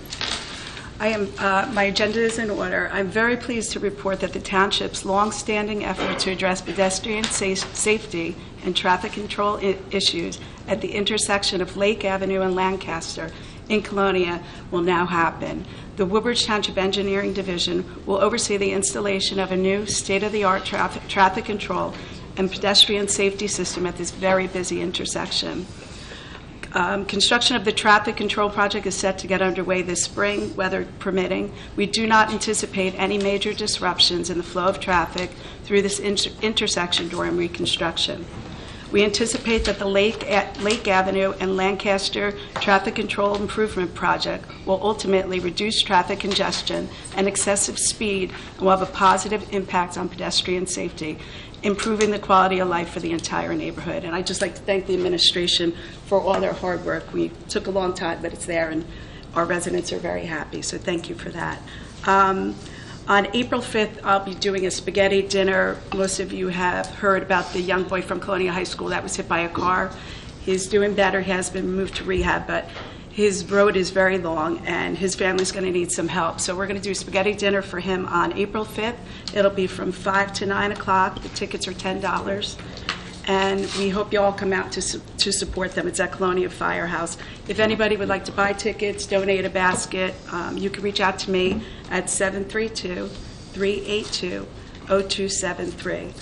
My agenda is in order. I'm very pleased to report that the township's long-standing effort to address pedestrian safety and traffic control issues at the intersection of Lake Avenue and Lancaster in Colonia will now happen. The Woodbridge Township Engineering Division will oversee the installation of a new state-of-the-art traffic control and pedestrian safety system at this very busy intersection. Construction of the traffic control project is set to get underway this spring, weather permitting. We do not anticipate any major disruptions in the flow of traffic through this intersection during reconstruction. We anticipate that the Lake Avenue and Lancaster Traffic Control Improvement Project will ultimately reduce traffic congestion and excessive speed and will have a positive impact on pedestrian safety, improving the quality of life for the entire neighborhood. And I'd just like to thank the administration for all their hard work. We took a long time, but it's there, and our residents are very happy, so thank you for that. On April 5th, I'll be doing a spaghetti dinner. Most of you have heard about the young boy from Colonia High School that was hit by a car. He's doing better. He has been moved to rehab, but his road is very long, and his family's going to need some help. So we're going to do a spaghetti dinner for him on April 5th. It'll be from 5 to 9 o'clock. The tickets are $10. And we hope you all come out to support them. It's at Colonia Firehouse. If anybody would like to buy tickets, donate a basket, you can reach out to me at 732-382-0273.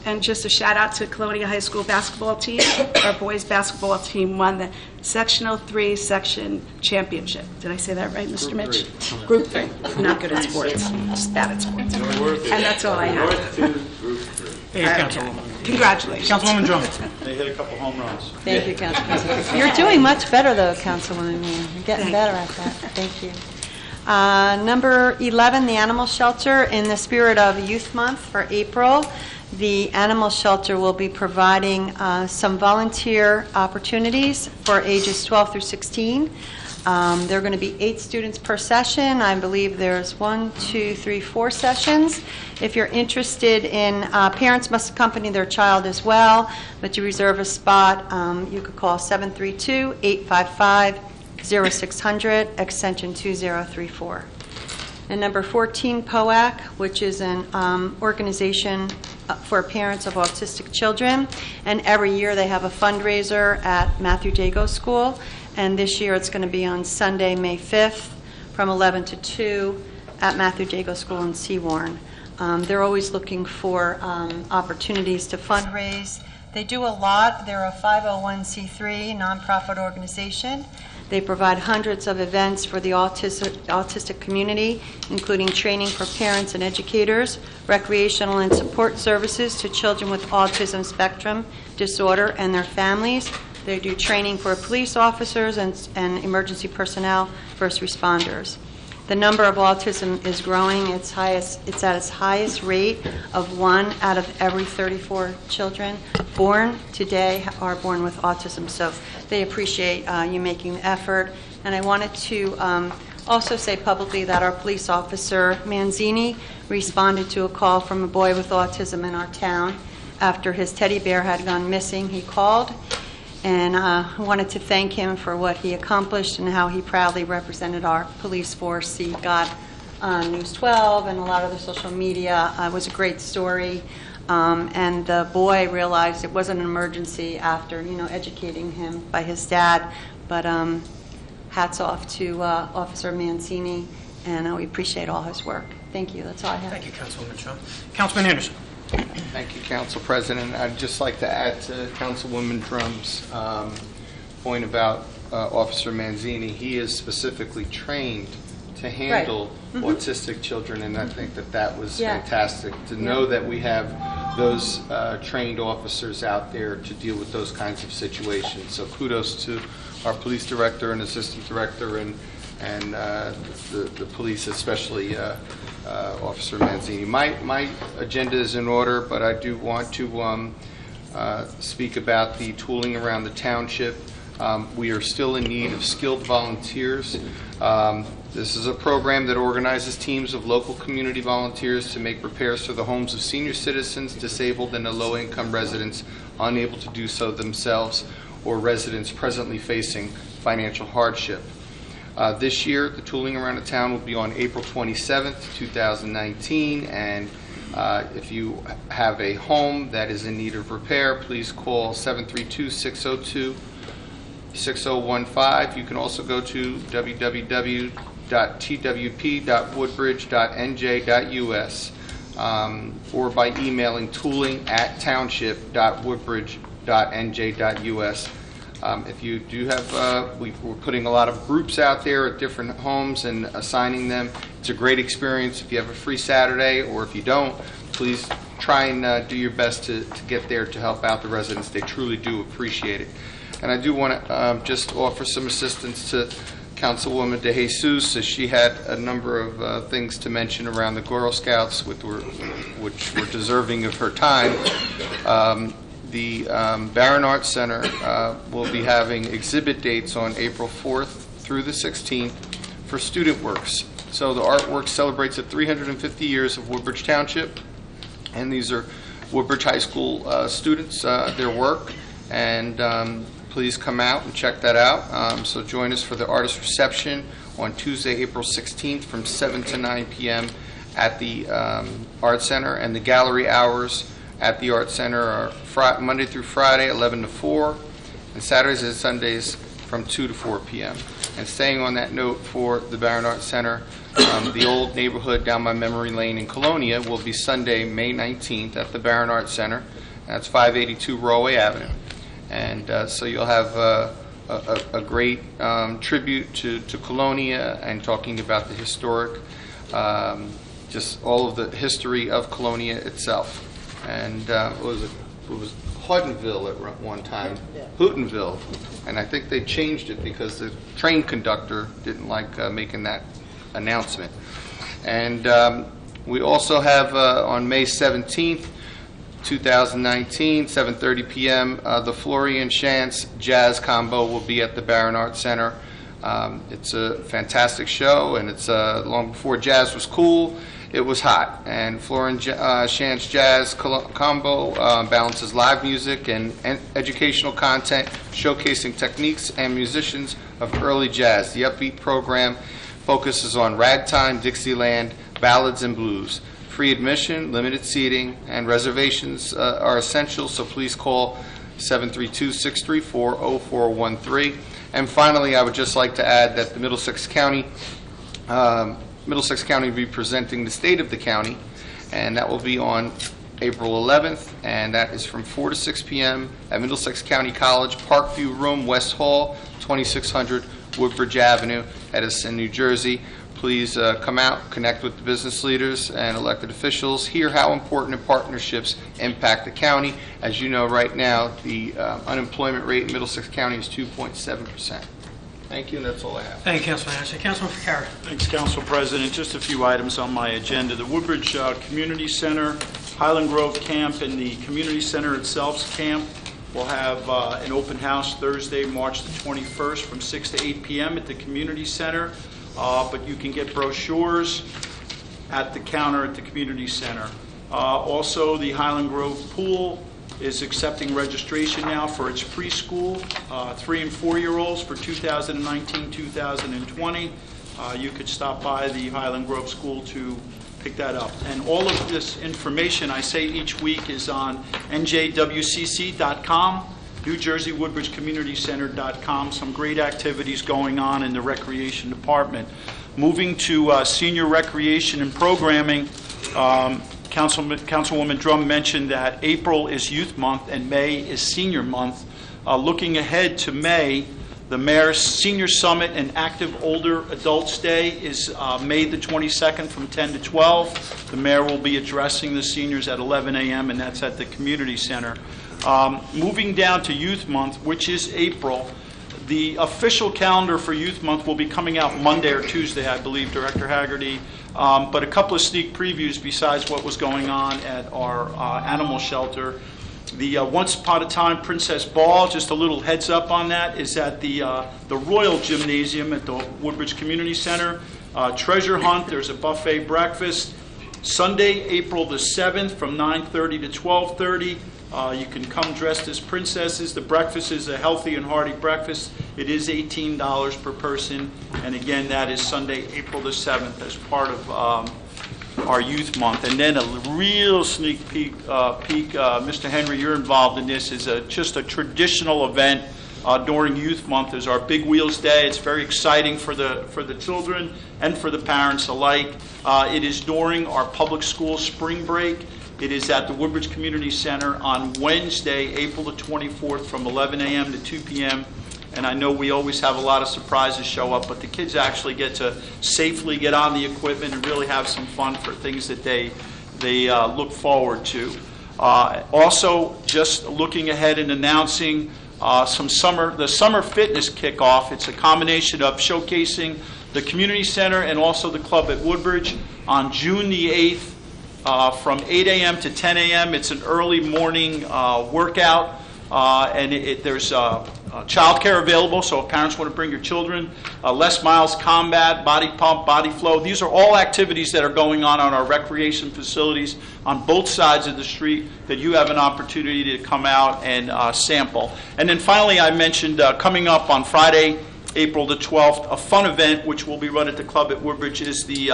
And just a shout out to Colonia High School basketball team. Our boys basketball team won the Sectional 3 section championship. Did I say that right, Mr. Mitch? Group 3. I'm not good at sports. Just bad at sports. And that's all I have. Hey, Councilwoman. Congratulations. Councilwoman Drummond. They hit a couple home runs. Thank you, Council President. You're doing much better, though, Councilwoman Meehan. You're getting better at that. Thank you. Number 11, the Animal Shelter. In the spirit of Youth Month for April, the Animal Shelter will be providing some volunteer opportunities for ages 12 through 16. There are going to be 8 students per session. I believe there's 1, 2, 3, 4 sessions. If you're interested in, parents must accompany their child as well, but to reserve a spot, you could call 732-855-0600, extension 2034. And number 14, POAC, which is an organization for parents of autistic children. And every year they have a fundraiser at Matthew Jago School. And this year it's going to be on Sunday, May 5th from 11 to 2 at Matthew Jago School in Seawarren. They're always looking for opportunities to fundraise. They do a lot. They're a 501c3 nonprofit organization. They provide hundreds of events for the autistic community, including training for parents and educators, recreational and support services to children with autism spectrum disorder and their families. They do training for police officers and emergency personnel, first responders. The number of autism is growing. It's at its highest rate of 1 out of every 34 children born today are born with autism. So they appreciate you making the effort. And I wanted to also say publicly that our police officer, Manzini, responded to a call from a boy with autism in our town. After his teddy bear had gone missing, he called. And I wanted to thank him for what he accomplished and how he proudly represented our police force. He got on News 12 and a lot of the social media. It was a great story. And the boy realized it wasn't an emergency after, educating him by his dad. But hats off to Officer Mancini, and we appreciate all his work. Thank you. That's all I have. Thank you, Councilwoman Trump. Councilman Anderson. Thank you, Council President. I'd just like to add to Councilwoman Drum's point about Officer Manzini. He is specifically trained to handle autistic children, and I think that was fantastic to know that we have those trained officers out there to deal with those kinds of situations. So kudos to our police director and assistant director and the police, especially Officer Manzini. My agenda is in order, but I do want to speak about the tooling around the township. We are still in need of skilled volunteers. This is a program that organizes teams of local community volunteers to make repairs to the homes of senior citizens, disabled, and low-income residents unable to do so themselves, or residents presently facing financial hardship. This year, the tooling around the town will be on April 27th, 2019, and if you have a home that is in need of repair, please call 732-602-6015. You can also go to www.twp.woodbridge.nj.us or by emailing tooling@township.woodbridge.nj.us. If you do have, we're putting a lot of groups out there at different homes and assigning them. It's a great experience. If you have a free Saturday, or if you don't, please try and do your best to get there to help out the residents. They truly do appreciate it. And I do want to just offer some assistance to Councilwoman De Jesus, as she had a number of things to mention around the Girl Scouts, which were deserving of her time. The Barron Arts Center will be having exhibit dates on April 4th through the 16th for Student Works. So the artwork celebrates the 350 years of Woodbridge Township, and these are Woodbridge High School students, their work, and please come out and check that out. So join us for the artist reception on Tuesday, April 16th from 7 to 9 p.m. at the Art Center, and the gallery hours at the Art Center are Monday through Friday, 11 to 4, and Saturdays and Sundays from 2 to 4 p.m. And staying on that note for the Barron Art Center, the old neighborhood down by Memory Lane in Colonia will be Sunday, May 19th at the Barron Art Center. That's 582 Rawway Avenue. And so you'll have a great tribute to Colonia and talking about the historic, just all of the history of Colonia itself. And it was Houghtonville at one time, Houghtonville, and I think they changed it because the train conductor didn't like making that announcement. And we also have on May 17th, 2019, 7:30 p.m., the Florian Chance Jazz Combo will be at the Barron Art Center. It's a fantastic show, and it's long before jazz was cool. It was hot, and Florian Chance Jazz Combo balances live music and educational content, showcasing techniques and musicians of early jazz. The upbeat program focuses on ragtime, Dixieland, ballads, and blues. Free admission, limited seating, and reservations are essential, so please call 732-634-0413. And finally, I would just like to add that the Middlesex County will be presenting the state of the county, and that will be on April 11th, and that is from 4 to 6 p.m. at Middlesex County College, Parkview Room, West Hall, 2600 Woodbridge Avenue, Edison, New Jersey. Please come out, connect with the business leaders and elected officials, hear how important partnerships impact the county. As you know, right now, the unemployment rate in Middlesex County is 2.7%. Thank you, and that's all I have. Thank you, Councilman Anderson. Councilman Ficarra. Thanks, Council President. Just a few items on my agenda. The Woodbridge Community Center, Highland Grove Camp, and the Community Center itself's camp will have an open house Thursday, March the 21st from 6 to 8 p.m. at the Community Center. But you can get brochures at the counter at the Community Center. Also, the Highland Grove Pool is accepting registration now for its preschool, 3 and 4-year-olds for 2019-2020. You could stop by the Highland Grove School to pick that up. And all of this information, I say each week, is on njwcc.com. NewJerseyWoodbridgeCommunityCenter.com. Some great activities going on in the Recreation Department. Moving to senior recreation and programming, Councilwoman Drum mentioned that April is Youth Month and May is Senior Month. Looking ahead to May, the Mayor's Senior Summit and Active Older Adults Day is May the 22nd from 10 to 12. The Mayor will be addressing the seniors at 11 a.m., and that's at the Community Center. Moving down to Youth Month, which is April, the official calendar for Youth Month will be coming out Monday or Tuesday, I believe, Director Haggerty. But a couple of sneak previews besides what was going on at our animal shelter. The Once Upon a Time Princess Ball, just a little heads up on that, is at the Royal Gymnasium at the Woodbridge Community Center. Treasure Hunt, there's a buffet breakfast. Sunday, April the 7th from 9:30 to 12:30. You can come dressed as princesses. The breakfast is a healthy and hearty breakfast. It is $18 per person. And again, that is Sunday, April the 7th as part of our Youth Month. And then a real sneak peek, Mr. Henry, you're involved in this, is just a traditional event during Youth Month is our Big Wheels Day. It's very exciting for the children and for the parents alike. It is during our public school spring break. It is at the Woodbridge Community Center on Wednesday, April the 24th from 11 a.m. to 2 p.m. And I know we always have a lot of surprises show up, but the kids actually get to safely get on the equipment and really have some fun for things that they look forward to. Also, just looking ahead and announcing the summer fitness kickoff. It's a combination of showcasing the community center and also the club at Woodbridge on June the 8th. From 8 a.m. to 10 a.m. It's an early morning workout, and there's childcare available, so if parents want to bring your children. Les Miles Combat, Body Pump, Body Flow. These are all activities that are going on our recreation facilities on both sides of the street that you have an opportunity to come out and sample. And then finally, I mentioned coming up on Friday, April the 12th, a fun event which will be run at the club at Woodbridge is the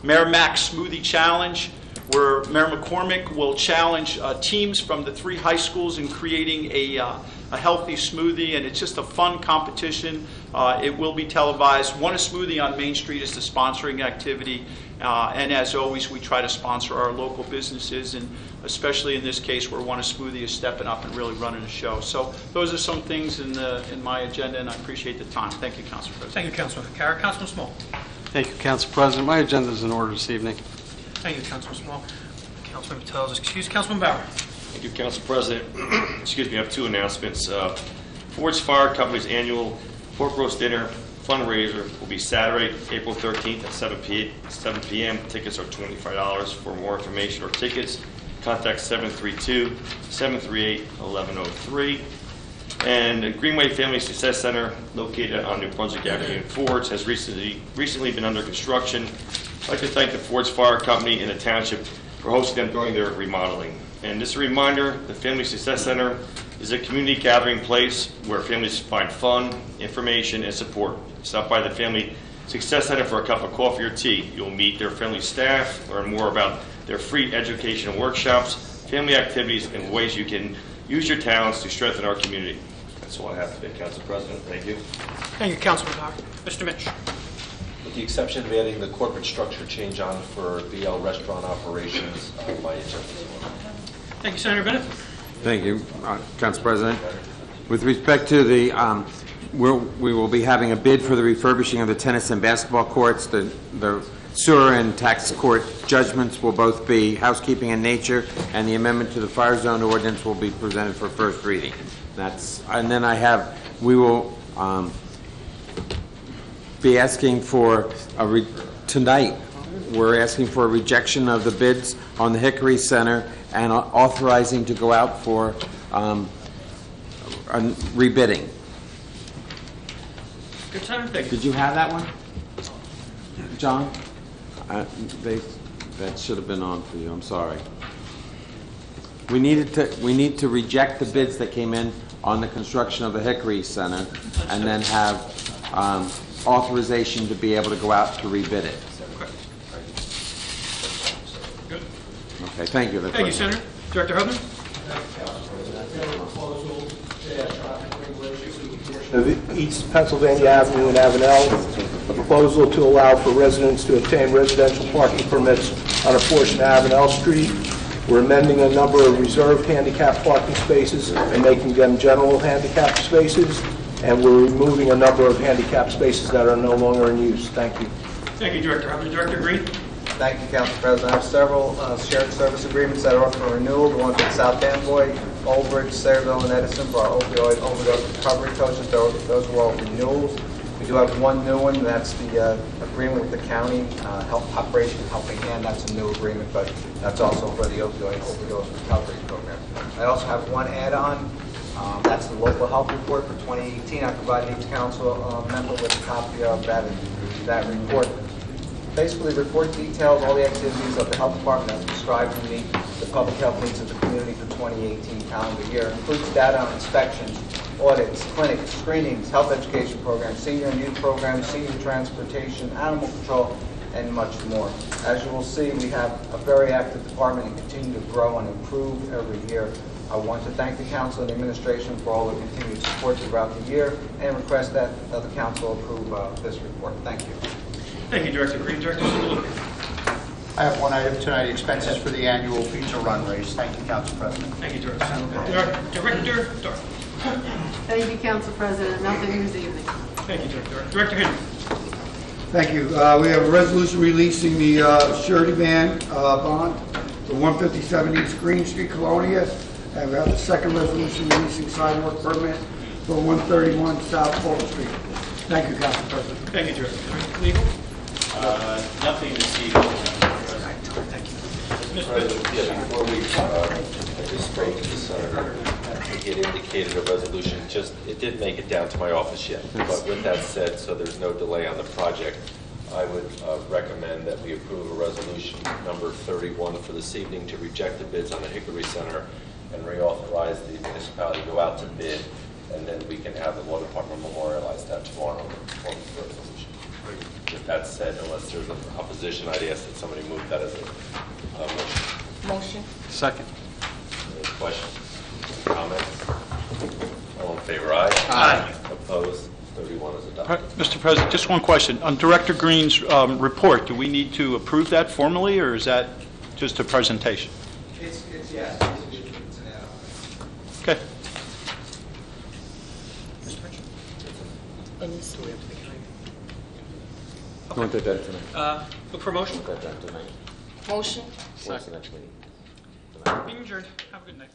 Mayor Mac Smoothie Challenge, where Mayor McCormick will challenge teams from the 3 high schools in creating a healthy smoothie, and it's just a fun competition. It will be televised. One a Smoothie on Main Street is the sponsoring activity, and as always, we try to sponsor our local businesses, and especially in this case where One a Smoothie is stepping up and really running a show. So those are some things in my agenda, and I appreciate the time. Thank you, Council President. Thank you, Councilman Carrick. Councilman Small. Thank you, Council President. My agenda is in order this evening. Thank you, Councilman Small. Councilman Patel is excused. Councilman Bauer. Thank you, Council President. Excuse me, I have 2 announcements. Ford's Fire Company's annual pork roast dinner fundraiser will be Saturday, April 13th at 7 p.m. Tickets are $25. For more information or tickets, contact 732-738-1103. And the Greenway Family Success Center, located on New Brunswick Avenue in Fords, has recently been under construction. I'd like to thank the Fords Fire Company and the Township for hosting them during their remodeling. And just a reminder, the Family Success Center is a community gathering place where families find fun, information, and support. Stop by the Family Success Center for a cup of coffee or tea. You'll meet their friendly staff, learn more about their free educational workshops, family activities, and ways you can use your talents to strengthen our community. That's all I have today, Council President. Thank you. Thank you, Councilman Bauer. Mr. Mitch. With the exception of adding the corporate structure change on for BL restaurant operations, my agenda is on. Thank you, Senator Bennett. Thank you, Council President. With respect to the, we will be having a bid for the refurbishing of the tennis and basketball courts. The sewer and tax court judgments will both be housekeeping in nature, and the amendment to the fire zone ordinance will be presented for first reading. And then we will be asking for tonight. We're asking for a rejection of the bids on the Hickory Center and authorizing to go out for rebidding. Good time. Thank you. Did you have that one, John? That should have been on for you. I'm sorry. We need to reject the bids that came in on the construction of the Hickory Center, and then have authorization to be able to go out to rebid it. Good. Okay, thank you. Thank you, Senator. Director Hubman. fast traffic regulations in the portion of East Pennsylvania Avenue and Avenel. A proposal to allow for residents to obtain residential parking permits on a portion of Avenel Street. We're amending a number of reserved handicap parking spaces and making them general handicap spaces. And we're removing a number of handicap spaces that are no longer in use. Thank you. Thank you, Director. Director Green. Thank you, Council President. I have several shared service agreements that are up for renewal. The ones with South Amboy, Woodbridge, Sayreville, and Edison for our opioid overdose recovery coaches. Those are all renewals. We do have one new one. That's the agreement with the county, Operation Helping Hand. That's a new agreement, but that's also for the opioid overdose recovery program. I also have one add-on. That's the local health report for 2018. I provided each council member with a copy of that report. Basically, the report details all the activities of the health department as prescribed to meet the public health needs of the community for 2018 calendar year. It includes data on inspections, audits, clinics, screenings, health education programs, senior and youth programs, senior transportation, animal control, and much more. As you will see, we have a very active department and continue to grow and improve every year. I want to thank the council and the administration for all the continued support throughout the year and request that the council approve this report. Thank you. Thank you, Director Green. Director Sulu. I have one item tonight, expenses for the annual pizza run race. Thank you, Council President. Thank you, Director Sulu. Director Dorf. Thank you, Council President. Nothing this evening. Thank you, Director. Director Henry. Thank you. We have a resolution releasing the surety van bond for 157 East Green Street, Colonia. And we have the second resolution releasing sidewalk permit for 131 South Fulton Street. Thank you, Council President. Thank you, Director. Legal? Nothing this evening. Thank you. President, before we, I just spoke to the senator. I think it indicated a resolution. It did make it down to my office yet. But with that said, so there's no delay on the project, I would recommend that we approve a resolution number 31 for this evening to reject the bids on the Hickory Center and reauthorize the municipality to go out to bid, and then we can have the law department memorialize that tomorrow in the form of the resolution. With that said, unless there's an opposition, I'd ask that somebody move that as a motion. Motion. Second. Any questions? Comments? All in favor, aye? Aye. Opposed? 31 is adopted. Mr. President, just one question. On Director Green's report, do we need to approve that formally, or is that just a presentation? It's yes. It's an add-on. Okay. I want that done tonight. Look for a motion. I want that done tonight. Motion. What's the next meeting? Meeting adjourned. Have a good night.